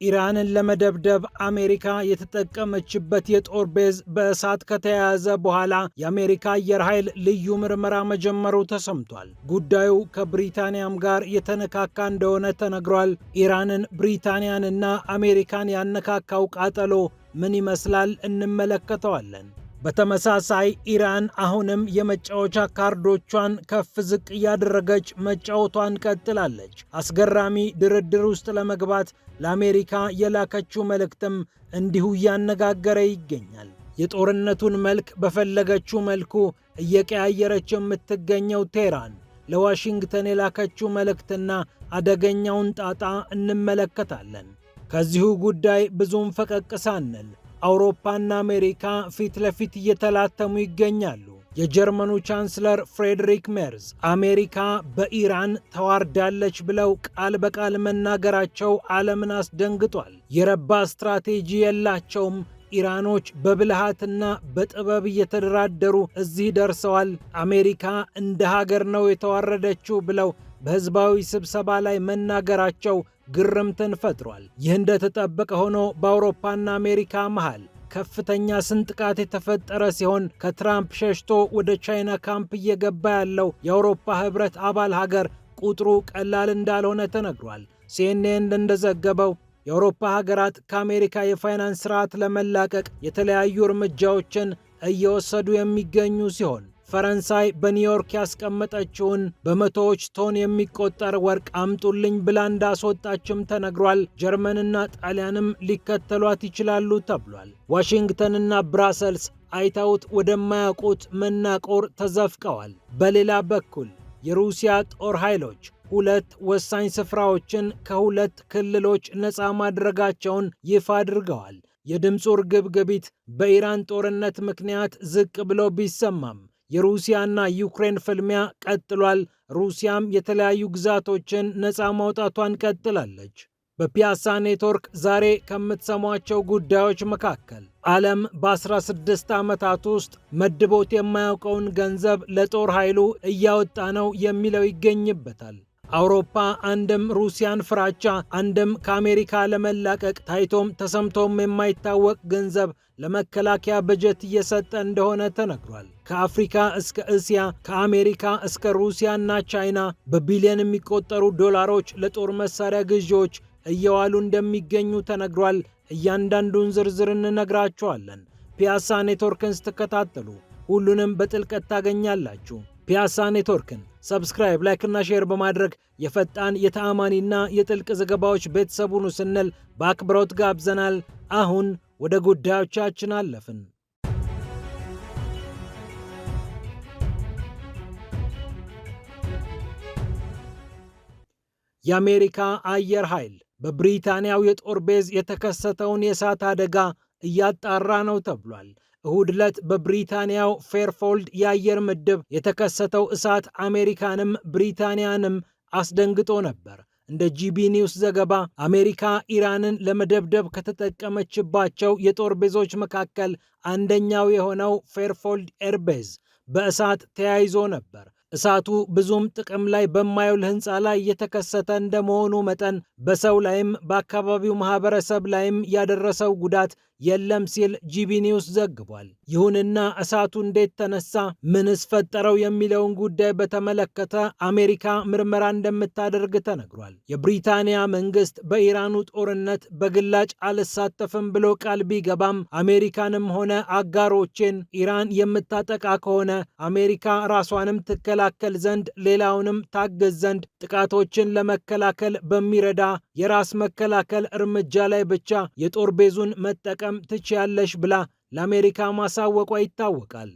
ኢራንን ለመደብደብ አሜሪካ የተጠቀመችበት የጦር ቤዝ በእሳት ከተያያዘ በኋላ የአሜሪካ አየር ኃይል ልዩ ምርመራ መጀመሩ ተሰምቷል። ጉዳዩ ከብሪታንያም ጋር የተነካካ እንደሆነ ተነግሯል። ኢራንን፣ ብሪታንያንና አሜሪካን ያነካካው ቃጠሎ ምን ይመስላል? እንመለከተዋለን። በተመሳሳይ ኢራን አሁንም የመጫወቻ ካርዶቿን ከፍ ዝቅ እያደረገች መጫወቷን ቀጥላለች። አስገራሚ ድርድር ውስጥ ለመግባት ለአሜሪካ የላከችው መልእክትም እንዲሁ እያነጋገረ ይገኛል። የጦርነቱን መልክ በፈለገችው መልኩ እየቀያየረች የምትገኘው ቴህራን ለዋሽንግተን የላከችው መልእክትና አደገኛውን ጣጣ እንመለከታለን። ከዚሁ ጉዳይ ብዙም ፈቀቅ ሳንል አውሮፓና አሜሪካ ፊት ለፊት እየተላተሙ ይገኛሉ። የጀርመኑ ቻንስለር ፍሬድሪክ ሜርዝ አሜሪካ በኢራን ተዋርዳለች ብለው ቃል በቃል መናገራቸው ዓለምን አስደንግጧል። የረባ ስትራቴጂ የላቸውም። ኢራኖች በብልሃትና በጥበብ እየተደራደሩ እዚህ ደርሰዋል። አሜሪካ እንደ ሀገር ነው የተዋረደችው ብለው በሕዝባዊ ስብሰባ ላይ መናገራቸው ግርምትን ፈጥሯል። ይህ እንደተጠበቀ ሆኖ በአውሮፓና አሜሪካ መሃል ከፍተኛ ስንጥቃት የተፈጠረ ሲሆን ከትራምፕ ሸሽቶ ወደ ቻይና ካምፕ እየገባ ያለው የአውሮፓ ህብረት አባል ሀገር ቁጥሩ ቀላል እንዳልሆነ ተነግሯል። ሲኤንኤን እንደዘገበው የአውሮፓ ሀገራት ከአሜሪካ የፋይናንስ ስርዓት ለመላቀቅ የተለያዩ እርምጃዎችን እየወሰዱ የሚገኙ ሲሆን ፈረንሳይ በኒውዮርክ ያስቀመጠችውን በመቶዎች ቶን የሚቆጠር ወርቅ አምጡልኝ ብላ እንዳስወጣችም ተነግሯል። ጀርመንና ጣሊያንም ሊከተሏት ይችላሉ ተብሏል። ዋሽንግተንና ብራሰልስ አይተውት ወደማያውቁት መናቆር ተዘፍቀዋል። በሌላ በኩል የሩሲያ ጦር ኃይሎች ሁለት ወሳኝ ስፍራዎችን ከሁለት ክልሎች ነፃ ማድረጋቸውን ይፋ አድርገዋል። የድምፁ ርግብግቢት በኢራን ጦርነት ምክንያት ዝቅ ብሎ ቢሰማም የሩሲያና ዩክሬን ፍልሚያ ቀጥሏል። ሩሲያም የተለያዩ ግዛቶችን ነፃ ማውጣቷን ቀጥላለች። በፒያሳ ኔትወርክ ዛሬ ከምትሰሟቸው ጉዳዮች መካከል ዓለም በ16 ዓመታት ውስጥ መድቦት የማያውቀውን ገንዘብ ለጦር ኃይሉ እያወጣ ነው የሚለው ይገኝበታል። አውሮፓ አንድም ሩሲያን ፍራቻ፣ አንድም ከአሜሪካ ለመላቀቅ ታይቶም ተሰምቶም የማይታወቅ ገንዘብ ለመከላከያ በጀት እየሰጠ እንደሆነ ተነግሯል። ከአፍሪካ እስከ እስያ፣ ከአሜሪካ እስከ ሩሲያና ቻይና በቢሊዮን የሚቆጠሩ ዶላሮች ለጦር መሳሪያ ግዢዎች እየዋሉ እንደሚገኙ ተነግሯል። እያንዳንዱን ዝርዝር እንነግራችኋለን። ፒያሳ ኔትወርክን ስትከታተሉ ሁሉንም በጥልቀት ታገኛላችሁ። ፒያሳ ኔትወርክን ሰብስክራይብ፣ ላይክ እና ሼር በማድረግ የፈጣን የተአማኒና የጥልቅ ዘገባዎች ቤተሰቡን ስንል በአክብሮት ጋብዘናል። አሁን ወደ ጉዳዮቻችን አለፍን። የአሜሪካ አየር ኃይል በብሪታንያው የጦር ቤዝ የተከሰተውን የእሳት አደጋ እያጣራ ነው ተብሏል። እሁድ ዕለት በብሪታንያው ፌርፎልድ የአየር ምድብ የተከሰተው እሳት አሜሪካንም ብሪታንያንም አስደንግጦ ነበር። እንደ ጂቢ ኒውስ ዘገባ አሜሪካ ኢራንን ለመደብደብ ከተጠቀመችባቸው የጦር ቤዞች መካከል አንደኛው የሆነው ፌርፎልድ ኤርቤዝ በእሳት ተያይዞ ነበር። እሳቱ ብዙም ጥቅም ላይ በማይውል ሕንፃ ላይ የተከሰተ እንደመሆኑ መጠን በሰው ላይም በአካባቢው ማህበረሰብ ላይም ያደረሰው ጉዳት የለም ሲል ጂቢ ኒውስ ዘግቧል። ይሁንና እሳቱ እንዴት ተነሳ፣ ምንስ ፈጠረው የሚለውን ጉዳይ በተመለከተ አሜሪካ ምርመራ እንደምታደርግ ተነግሯል። የብሪታንያ መንግስት በኢራኑ ጦርነት በግላጭ አልሳተፍም ብሎ ቃል ቢገባም አሜሪካንም ሆነ አጋሮችን ኢራን የምታጠቃ ከሆነ አሜሪካ ራሷንም ትከላከል ዘንድ ሌላውንም ታገዝ ዘንድ ጥቃቶችን ለመከላከል በሚረዳ የራስ መከላከል እርምጃ ላይ ብቻ የጦር ቤዙን መጠቀም ትችያለሽ ብላ ለአሜሪካ ማሳወቋ ይታወቃል።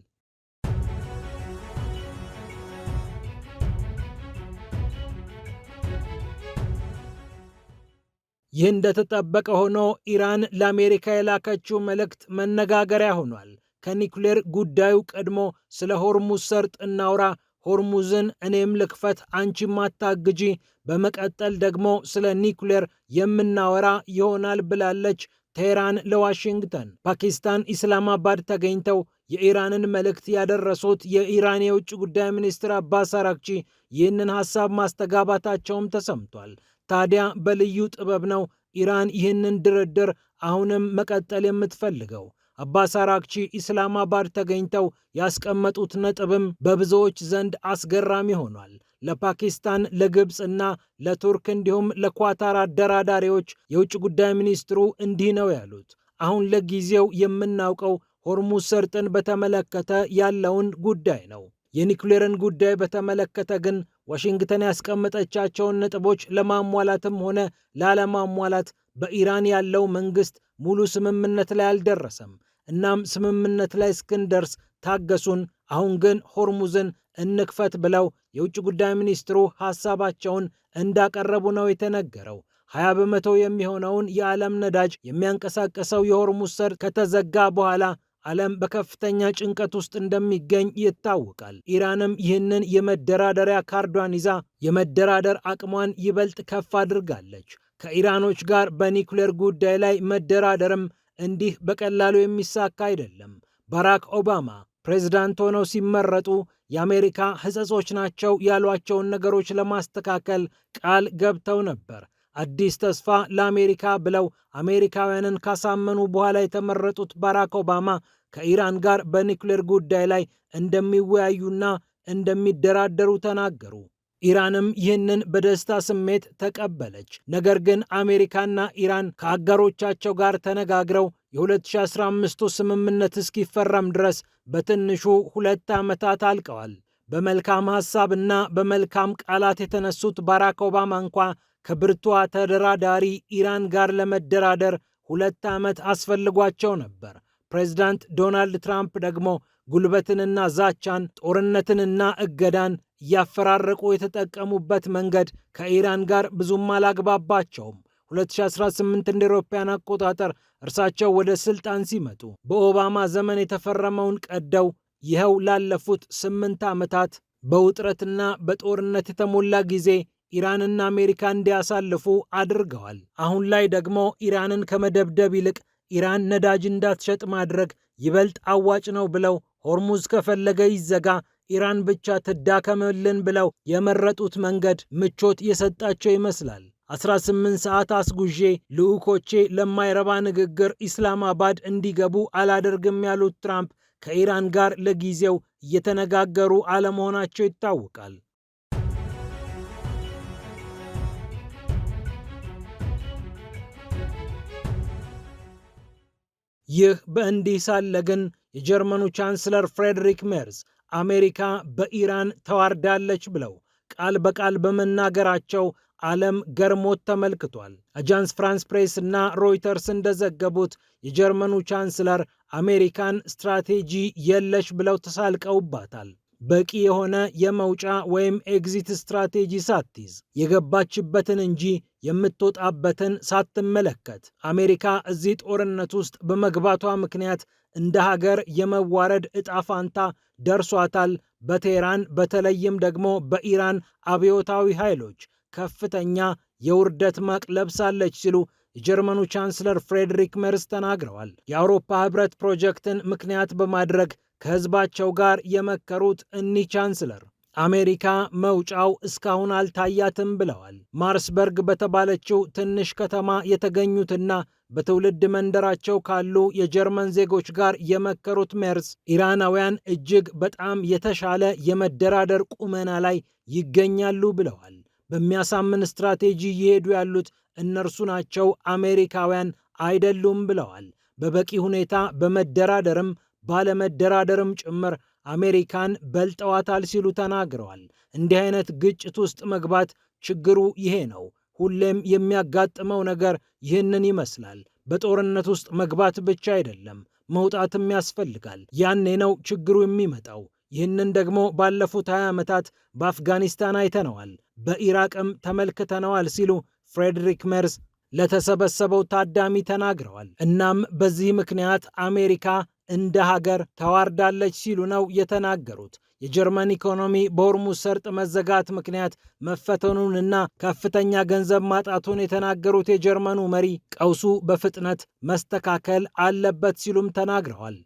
ይህ እንደተጠበቀ ሆኖ ኢራን ለአሜሪካ የላከችው መልእክት መነጋገሪያ ሆኗል። ከኒውክሌር ጉዳዩ ቀድሞ ስለ ሆርሙዝ ሰርጥ እናውራ፣ ሆርሙዝን እኔም ልክፈት አንቺም አታግጂ፣ በመቀጠል ደግሞ ስለ ኒውክሌር የምናወራ ይሆናል ብላለች ቴህራን ለዋሽንግተን። ፓኪስታን ኢስላማባድ ተገኝተው የኢራንን መልእክት ያደረሱት የኢራን የውጭ ጉዳይ ሚኒስትር አባስ አራግቺ ይህንን ሐሳብ ማስተጋባታቸውም ተሰምቷል። ታዲያ በልዩ ጥበብ ነው ኢራን ይህንን ድርድር አሁንም መቀጠል የምትፈልገው? አባስ አራግቺ ኢስላማባድ ተገኝተው ያስቀመጡት ነጥብም በብዙዎች ዘንድ አስገራሚ ሆኗል። ለፓኪስታን፣ ለግብፅ እና ለቱርክ እንዲሁም ለኳታር አደራዳሪዎች የውጭ ጉዳይ ሚኒስትሩ እንዲህ ነው ያሉት። አሁን ለጊዜው የምናውቀው ሆርሙዝ ሰርጥን በተመለከተ ያለውን ጉዳይ ነው። የኒውክሌርን ጉዳይ በተመለከተ ግን ዋሽንግተን ያስቀመጠቻቸውን ነጥቦች ለማሟላትም ሆነ ላለማሟላት በኢራን ያለው መንግስት ሙሉ ስምምነት ላይ አልደረሰም። እናም ስምምነት ላይ እስክንደርስ ታገሱን፣ አሁን ግን ሆርሙዝን እንክፈት ብለው የውጭ ጉዳይ ሚኒስትሩ ሐሳባቸውን እንዳቀረቡ ነው የተነገረው። 20 በመቶ የሚሆነውን የዓለም ነዳጅ የሚያንቀሳቀሰው የሆርሙዝ ሰርጥ ከተዘጋ በኋላ ዓለም በከፍተኛ ጭንቀት ውስጥ እንደሚገኝ ይታወቃል። ኢራንም ይህንን የመደራደሪያ ካርዷን ይዛ የመደራደር አቅሟን ይበልጥ ከፍ አድርጋለች። ከኢራኖች ጋር በኒውክሌር ጉዳይ ላይ መደራደርም እንዲህ በቀላሉ የሚሳካ አይደለም። ባራክ ኦባማ ፕሬዝዳንት ሆነው ሲመረጡ የአሜሪካ ሕጸጾች ናቸው ያሏቸውን ነገሮች ለማስተካከል ቃል ገብተው ነበር። አዲስ ተስፋ ለአሜሪካ ብለው አሜሪካውያንን ካሳመኑ በኋላ የተመረጡት ባራክ ኦባማ ከኢራን ጋር በኒውክሌር ጉዳይ ላይ እንደሚወያዩና እንደሚደራደሩ ተናገሩ። ኢራንም ይህንን በደስታ ስሜት ተቀበለች። ነገር ግን አሜሪካና ኢራን ከአጋሮቻቸው ጋር ተነጋግረው የ2015ቱ ስምምነት እስኪፈረም ድረስ በትንሹ 2 ዓመታት አልቀዋል። በመልካም ሐሳብና በመልካም ቃላት የተነሱት ባራክ ኦባማ እንኳ ከብርቷ ተደራዳሪ ኢራን ጋር ለመደራደር 2 ዓመት አስፈልጓቸው ነበር። ፕሬዝዳንት ዶናልድ ትራምፕ ደግሞ ጉልበትንና ዛቻን፣ ጦርነትንና እገዳን እያፈራረቁ የተጠቀሙበት መንገድ ከኢራን ጋር ብዙም አላግባባቸውም። 2018 እንደ አውሮፓውያን አቆጣጠር እርሳቸው ወደ ስልጣን ሲመጡ በኦባማ ዘመን የተፈረመውን ቀደው ይኸው ላለፉት 8 ዓመታት በውጥረትና በጦርነት የተሞላ ጊዜ ኢራንና አሜሪካ እንዲያሳልፉ አድርገዋል። አሁን ላይ ደግሞ ኢራንን ከመደብደብ ይልቅ ኢራን ነዳጅ እንዳትሸጥ ማድረግ ይበልጥ አዋጭ ነው ብለው ሆርሙዝ ከፈለገ ይዘጋ፣ ኢራን ብቻ ትዳከምልን ብለው የመረጡት መንገድ ምቾት የሰጣቸው ይመስላል። 18 ሰዓት አስጉዤ ልዑኮቼ ለማይረባ ንግግር ኢስላማባድ እንዲገቡ አላደርግም ያሉት ትራምፕ ከኢራን ጋር ለጊዜው እየተነጋገሩ አለመሆናቸው ይታወቃል። ይህ በእንዲህ ሳለ ግን የጀርመኑ ቻንስለር ፍሬድሪክ ሜርዝ አሜሪካ በኢራን ተዋርዳለች ብለው ቃል በቃል በመናገራቸው ዓለም ገርሞት ተመልክቷል። አጃንስ ፍራንስ ፕሬስ እና ሮይተርስ እንደዘገቡት የጀርመኑ ቻንስለር አሜሪካን ስትራቴጂ የለሽ ብለው ተሳልቀውባታል። በቂ የሆነ የመውጫ ወይም ኤግዚት ስትራቴጂ ሳትይዝ የገባችበትን እንጂ የምትወጣበትን ሳትመለከት አሜሪካ እዚህ ጦርነት ውስጥ በመግባቷ ምክንያት እንደ ሀገር የመዋረድ ዕጣ ፋንታ ደርሷታል። በቴህራን በተለይም ደግሞ በኢራን አብዮታዊ ኃይሎች ከፍተኛ የውርደት ማቅ ለብሳለች ሲሉ የጀርመኑ ቻንስለር ፍሬድሪክ ሜርዝ ተናግረዋል። የአውሮፓ ህብረት ፕሮጀክትን ምክንያት በማድረግ ከህዝባቸው ጋር የመከሩት እኒህ ቻንስለር አሜሪካ መውጫው እስካሁን አልታያትም ብለዋል። ማርስበርግ በተባለችው ትንሽ ከተማ የተገኙትና በትውልድ መንደራቸው ካሉ የጀርመን ዜጎች ጋር የመከሩት ሜርዝ ኢራናውያን እጅግ በጣም የተሻለ የመደራደር ቁመና ላይ ይገኛሉ ብለዋል። በሚያሳምን ስትራቴጂ እየሄዱ ያሉት እነርሱ ናቸው፣ አሜሪካውያን አይደሉም ብለዋል። በበቂ ሁኔታ በመደራደርም ባለመደራደርም ጭምር አሜሪካን በልጠዋታል ሲሉ ተናግረዋል። እንዲህ አይነት ግጭት ውስጥ መግባት ችግሩ ይሄ ነው። ሁሌም የሚያጋጥመው ነገር ይህንን ይመስላል። በጦርነት ውስጥ መግባት ብቻ አይደለም፣ መውጣትም ያስፈልጋል። ያኔ ነው ችግሩ የሚመጣው። ይህንን ደግሞ ባለፉት 20 ዓመታት በአፍጋኒስታን አይተነዋል፣ በኢራቅም ተመልክተነዋል ሲሉ ፍሬድሪክ ሜርዝ ለተሰበሰበው ታዳሚ ተናግረዋል። እናም በዚህ ምክንያት አሜሪካ እንደ ሀገር ተዋርዳለች ሲሉ ነው የተናገሩት። የጀርመን ኢኮኖሚ በሆርሙዝ ሰርጥ መዘጋት ምክንያት መፈተኑንና ከፍተኛ ገንዘብ ማጣቱን የተናገሩት የጀርመኑ መሪ ቀውሱ በፍጥነት መስተካከል አለበት ሲሉም ተናግረዋል።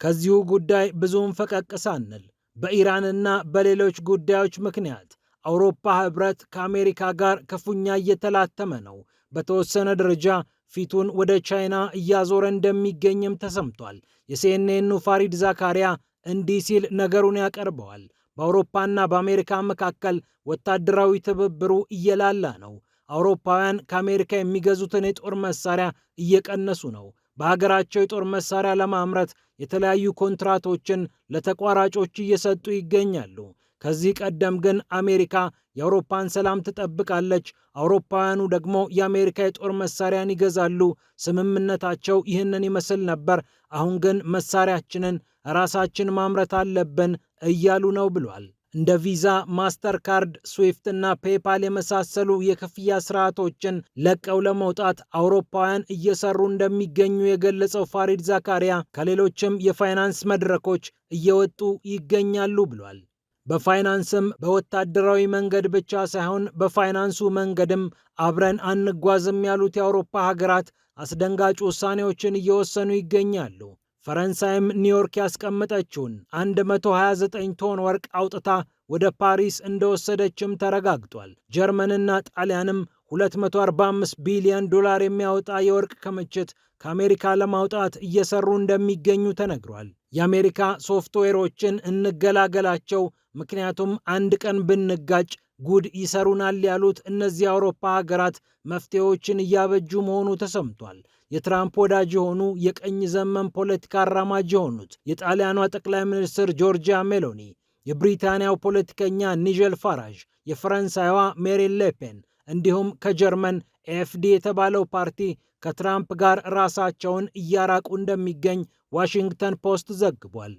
ከዚሁ ጉዳይ ብዙም ፈቀቅ ሳንል በኢራንና በሌሎች ጉዳዮች ምክንያት አውሮፓ ህብረት ከአሜሪካ ጋር ክፉኛ እየተላተመ ነው። በተወሰነ ደረጃ ፊቱን ወደ ቻይና እያዞረ እንደሚገኝም ተሰምቷል። የሲኤንኤኑ ፋሪድ ዛካሪያ እንዲህ ሲል ነገሩን ያቀርበዋል። በአውሮፓና በአሜሪካ መካከል ወታደራዊ ትብብሩ እየላላ ነው። አውሮፓውያን ከአሜሪካ የሚገዙትን የጦር መሳሪያ እየቀነሱ ነው። በሀገራቸው የጦር መሳሪያ ለማምረት የተለያዩ ኮንትራቶችን ለተቋራጮች እየሰጡ ይገኛሉ። ከዚህ ቀደም ግን አሜሪካ የአውሮፓን ሰላም ትጠብቃለች፣ አውሮፓውያኑ ደግሞ የአሜሪካ የጦር መሳሪያን ይገዛሉ። ስምምነታቸው ይህንን ይመስል ነበር። አሁን ግን መሳሪያችንን ራሳችን ማምረት አለብን እያሉ ነው ብሏል። እንደ ቪዛ፣ ማስተር ካርድ፣ ስዊፍት እና ፔፓል የመሳሰሉ የክፍያ ስርዓቶችን ለቀው ለመውጣት አውሮፓውያን እየሰሩ እንደሚገኙ የገለጸው ፋሪድ ዛካሪያ ከሌሎችም የፋይናንስ መድረኮች እየወጡ ይገኛሉ ብሏል። በፋይናንስም በወታደራዊ መንገድ ብቻ ሳይሆን በፋይናንሱ መንገድም አብረን አንጓዝም ያሉት የአውሮፓ ሀገራት አስደንጋጭ ውሳኔዎችን እየወሰኑ ይገኛሉ። ፈረንሳይም ኒውዮርክ ያስቀመጠችውን 129 ቶን ወርቅ አውጥታ ወደ ፓሪስ እንደወሰደችም ተረጋግጧል። ጀርመንና ጣሊያንም 245 ቢሊዮን ዶላር የሚያወጣ የወርቅ ክምችት ከአሜሪካ ለማውጣት እየሰሩ እንደሚገኙ ተነግሯል። የአሜሪካ ሶፍትዌሮችን እንገላገላቸው፣ ምክንያቱም አንድ ቀን ብንጋጭ ጉድ ይሰሩናል ያሉት እነዚህ የአውሮፓ ሀገራት መፍትሄዎችን እያበጁ መሆኑ ተሰምቷል። የትራምፕ ወዳጅ የሆኑ የቀኝ ዘመን ፖለቲካ አራማጅ የሆኑት የጣሊያኗ ጠቅላይ ሚኒስትር ጆርጂያ ሜሎኒ፣ የብሪታንያው ፖለቲከኛ ኒጀል ፋራዥ፣ የፈረንሳይዋ ሜሪን ሌፔን እንዲሁም ከጀርመን ኤፍዲ የተባለው ፓርቲ ከትራምፕ ጋር ራሳቸውን እያራቁ እንደሚገኝ ዋሽንግተን ፖስት ዘግቧል።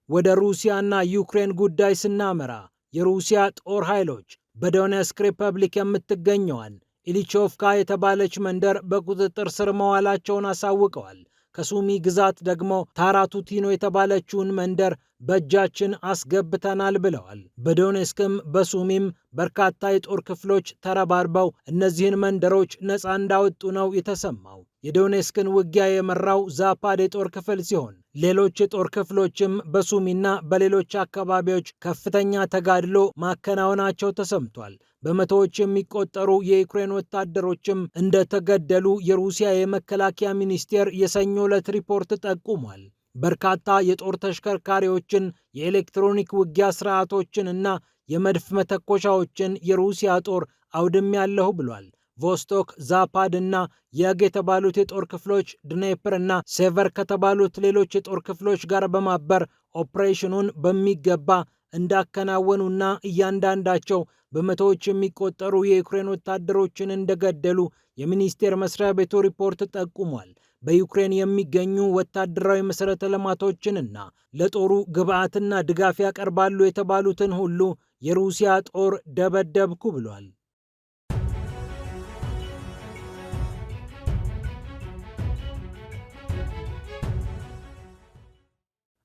ወደ ሩሲያና ዩክሬን ጉዳይ ስናመራ የሩሲያ ጦር ኃይሎች በዶኔስክ ሪፐብሊክ የምትገኘዋን ኢሊቾቭካ የተባለች መንደር በቁጥጥር ስር መዋላቸውን አሳውቀዋል። ከሱሚ ግዛት ደግሞ ታራቱቲኖ የተባለችውን መንደር በእጃችን አስገብተናል ብለዋል። በዶኔስክም በሱሚም በርካታ የጦር ክፍሎች ተረባርበው እነዚህን መንደሮች ነፃ እንዳወጡ ነው የተሰማው። የዶኔስክን ውጊያ የመራው ዛፓድ የጦር ክፍል ሲሆን ሌሎች የጦር ክፍሎችም በሱሚና በሌሎች አካባቢዎች ከፍተኛ ተጋድሎ ማከናወናቸው ተሰምቷል። በመቶዎች የሚቆጠሩ የዩክሬን ወታደሮችም እንደተገደሉ የሩሲያ የመከላከያ ሚኒስቴር የሰኞ ዕለት ሪፖርት ጠቁሟል። በርካታ የጦር ተሽከርካሪዎችን፣ የኤሌክትሮኒክ ውጊያ ስርዓቶችን እና የመድፍ መተኮሻዎችን የሩሲያ ጦር አውድሜያለሁ ብሏል። ቮስቶክ፣ ዛፓድ እና የግ የተባሉት የጦር ክፍሎች ድኔፕር እና ሴቨር ከተባሉት ሌሎች የጦር ክፍሎች ጋር በማበር ኦፕሬሽኑን በሚገባ እንዳከናወኑና እያንዳንዳቸው በመቶዎች የሚቆጠሩ የዩክሬን ወታደሮችን እንደገደሉ የሚኒስቴር መስሪያ ቤቱ ሪፖርት ጠቁሟል። በዩክሬን የሚገኙ ወታደራዊ መሠረተ ልማቶችንና ለጦሩ ግብዓትና ድጋፍ ያቀርባሉ የተባሉትን ሁሉ የሩሲያ ጦር ደበደብኩ ብሏል።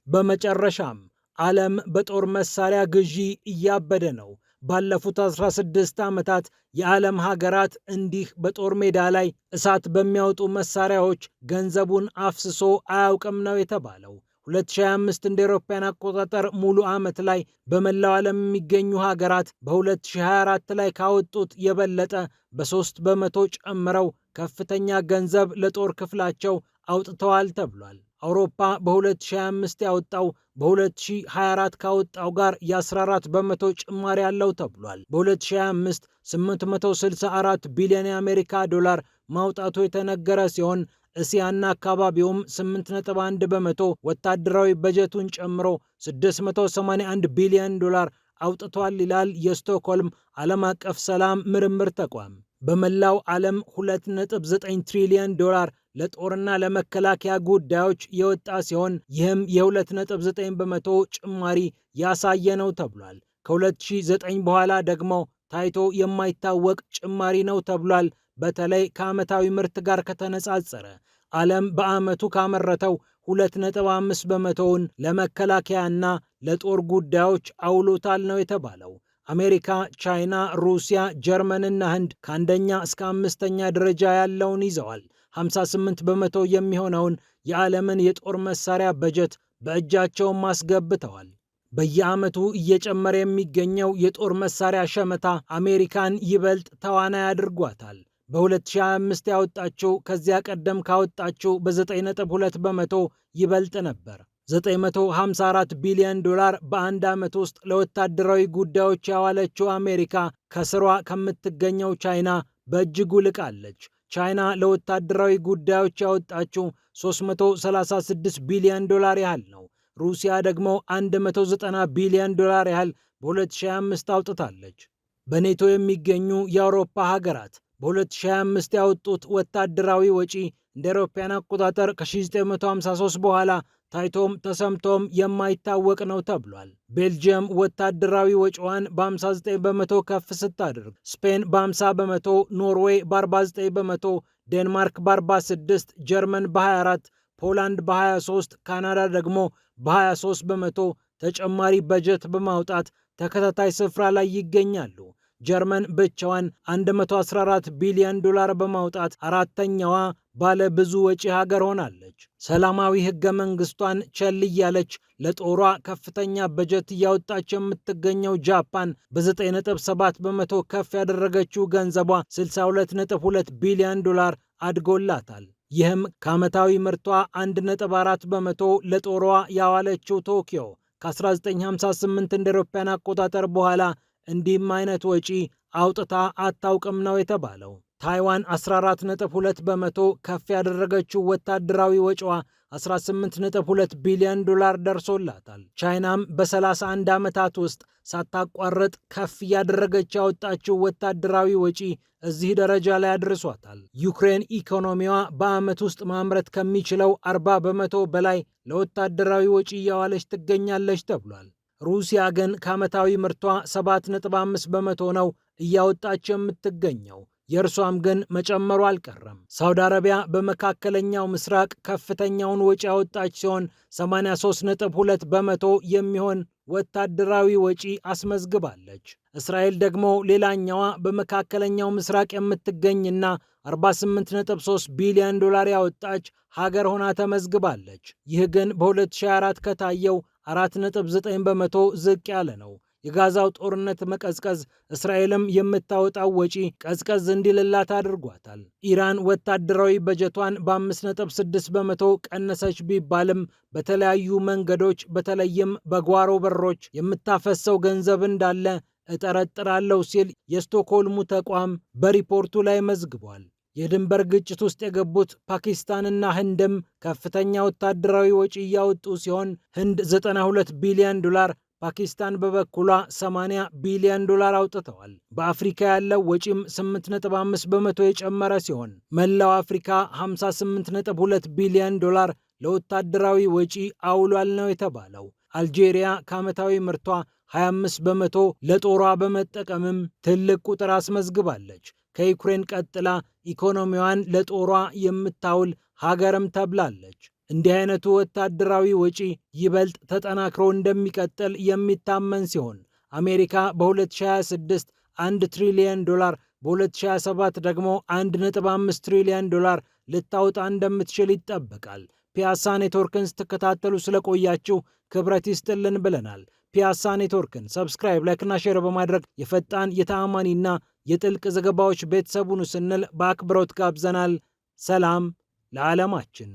በመጨረሻም ዓለም በጦር መሳሪያ ግዢ እያበደ ነው። ባለፉት 16 ዓመታት የዓለም ሀገራት እንዲህ በጦር ሜዳ ላይ እሳት በሚያወጡ መሳሪያዎች ገንዘቡን አፍስሶ አያውቅም ነው የተባለው። 2025 እንደ አውሮፓውያን አቆጣጠር ሙሉ ዓመት ላይ በመላው ዓለም የሚገኙ ሀገራት በ2024 ላይ ካወጡት የበለጠ በ3 በመቶ ጨምረው ከፍተኛ ገንዘብ ለጦር ክፍላቸው አውጥተዋል ተብሏል። አውሮፓ በ2025 ያወጣው በ2024 ካወጣው ጋር የ14 በመቶ ጭማሪ ያለው ተብሏል። በ2025 864 ቢሊዮን የአሜሪካ ዶላር ማውጣቱ የተነገረ ሲሆን እስያና አካባቢውም 8.1 በመቶ ወታደራዊ በጀቱን ጨምሮ 681 ቢሊዮን ዶላር አውጥቷል ይላል የስቶክሆልም ዓለም አቀፍ ሰላም ምርምር ተቋም። በመላው ዓለም 2.9 ትሪሊዮን ዶላር ለጦርና ለመከላከያ ጉዳዮች የወጣ ሲሆን ይህም የ2.9 በመቶ ጭማሪ ያሳየ ነው ተብሏል። ከ2009 በኋላ ደግሞ ታይቶ የማይታወቅ ጭማሪ ነው ተብሏል። በተለይ ከዓመታዊ ምርት ጋር ከተነጻጸረ ዓለም በዓመቱ ካመረተው 2.5 በመቶውን ለመከላከያና ለጦር ጉዳዮች አውሎታል ነው የተባለው። አሜሪካ፣ ቻይና፣ ሩሲያ፣ ጀርመንና ህንድ ከአንደኛ እስከ 5ኛ ደረጃ ያለውን ይዘዋል። 58 በመቶ የሚሆነውን የዓለምን የጦር መሳሪያ በጀት በእጃቸውም አስገብተዋል። በየዓመቱ እየጨመረ የሚገኘው የጦር መሳሪያ ሸመታ አሜሪካን ይበልጥ ተዋናይ አድርጓታል። በ2025 ያወጣችው ከዚያ ቀደም ካወጣችው በ9.2 በመቶ ይበልጥ ነበር። 954 ቢሊዮን ዶላር በአንድ ዓመት ውስጥ ለወታደራዊ ጉዳዮች ያዋለችው አሜሪካ ከስሯ ከምትገኘው ቻይና በእጅጉ ልቃለች። ቻይና ለወታደራዊ ጉዳዮች ያወጣችው 336 ቢሊዮን ዶላር ያህል ነው። ሩሲያ ደግሞ 190 ቢሊዮን ዶላር ያህል በ2025 አውጥታለች። በኔቶ የሚገኙ የአውሮፓ ሀገራት በ2025 ያወጡት ወታደራዊ ወጪ እንደ አውሮፓውያን አቆጣጠር ከ1953 በኋላ ታይቶም ተሰምቶም የማይታወቅ ነው ተብሏል። ቤልጅየም ወታደራዊ ወጪዋን በ59 በመቶ ከፍ ስታደርግ፣ ስፔን በ50 በመቶ፣ ኖርዌይ በ49 በመቶ፣ ዴንማርክ በ46፣ ጀርመን በ24፣ ፖላንድ በ23፣ ካናዳ ደግሞ በ23 በመቶ ተጨማሪ በጀት በማውጣት ተከታታይ ስፍራ ላይ ይገኛሉ። ጀርመን ብቻዋን 114 ቢሊዮን ዶላር በማውጣት አራተኛዋ ባለ ብዙ ወጪ ሀገር ሆናለች። ሰላማዊ ህገ መንግስቷን ቸል እያለች ለጦሯ ከፍተኛ በጀት እያወጣች የምትገኘው ጃፓን በ9.7 በመቶ ከፍ ያደረገችው ገንዘቧ 62.2 ቢሊዮን ዶላር አድጎላታል። ይህም ከዓመታዊ ምርቷ 1.4 በመቶ ለጦሯ ያዋለችው ቶኪዮ ከ1958 እንደ አውሮፓውያን አቆጣጠር በኋላ እንዲህም አይነት ወጪ አውጥታ አታውቅም ነው የተባለው። ታይዋን 14.2 በመቶ ከፍ ያደረገችው ወታደራዊ ወጪዋ 18.2 ቢሊዮን ዶላር ደርሶላታል። ቻይናም በ31 ዓመታት ውስጥ ሳታቋርጥ ከፍ እያደረገች ያወጣችው ወታደራዊ ወጪ እዚህ ደረጃ ላይ አድርሷታል። ዩክሬን ኢኮኖሚዋ በዓመት ውስጥ ማምረት ከሚችለው 40 በመቶ በላይ ለወታደራዊ ወጪ እያዋለች ትገኛለች ተብሏል። ሩሲያ ግን ከዓመታዊ ምርቷ 7.5 በመቶ ነው እያወጣች የምትገኘው። የእርሷም ግን መጨመሩ አልቀረም። ሳውዲ አረቢያ በመካከለኛው ምስራቅ ከፍተኛውን ወጪ ያወጣች ሲሆን 83.2 በመቶ የሚሆን ወታደራዊ ወጪ አስመዝግባለች። እስራኤል ደግሞ ሌላኛዋ በመካከለኛው ምስራቅ የምትገኝና 48.3 ቢሊዮን ዶላር ያወጣች ሀገር ሆና ተመዝግባለች። ይህ ግን በ2024 ከታየው 4.9 በመቶ ዝቅ ያለ ነው። የጋዛው ጦርነት መቀዝቀዝ እስራኤልም የምታወጣው ወጪ ቀዝቀዝ እንዲልላት አድርጓታል። ኢራን ወታደራዊ በጀቷን በ5.6 በመቶ ቀነሰች ቢባልም በተለያዩ መንገዶች በተለይም በጓሮ በሮች የምታፈሰው ገንዘብ እንዳለ እጠረጥራለሁ ሲል የስቶክሆልሙ ተቋም በሪፖርቱ ላይ መዝግቧል። የድንበር ግጭት ውስጥ የገቡት ፓኪስታንና ህንድም ከፍተኛ ወታደራዊ ወጪ እያወጡ ሲሆን ህንድ 92 ቢሊዮን ዶላር፣ ፓኪስታን በበኩሏ 80 ቢሊዮን ዶላር አውጥተዋል። በአፍሪካ ያለው ወጪም 8.5 በመቶ የጨመረ ሲሆን መላው አፍሪካ 58.2 ቢሊዮን ዶላር ለወታደራዊ ወጪ አውሏል ነው የተባለው። አልጄሪያ ከዓመታዊ ምርቷ 25 በመቶ ለጦሯ በመጠቀምም ትልቅ ቁጥር አስመዝግባለች። ከዩክሬን ቀጥላ ኢኮኖሚዋን ለጦሯ የምታውል ሀገርም ተብላለች። እንዲህ አይነቱ ወታደራዊ ወጪ ይበልጥ ተጠናክሮ እንደሚቀጥል የሚታመን ሲሆን አሜሪካ በ2026 1 ትሪሊየን ዶላር በ2027 ደግሞ 1.5 ትሪሊየን ዶላር ልታወጣ እንደምትችል ይጠበቃል። ፒያሳ ኔትወርክን ስትከታተሉ ስለቆያችሁ ክብረት ይስጥልን ብለናል። ፒያሳ ኔትወርክን ሰብስክራይብ፣ ላይክና ሼር በማድረግ የፈጣን የተአማኒና የጥልቅ ዘገባዎች ቤተሰቡን ስንል በአክብሮት ጋብዘናል። ሰላም ለዓለማችን።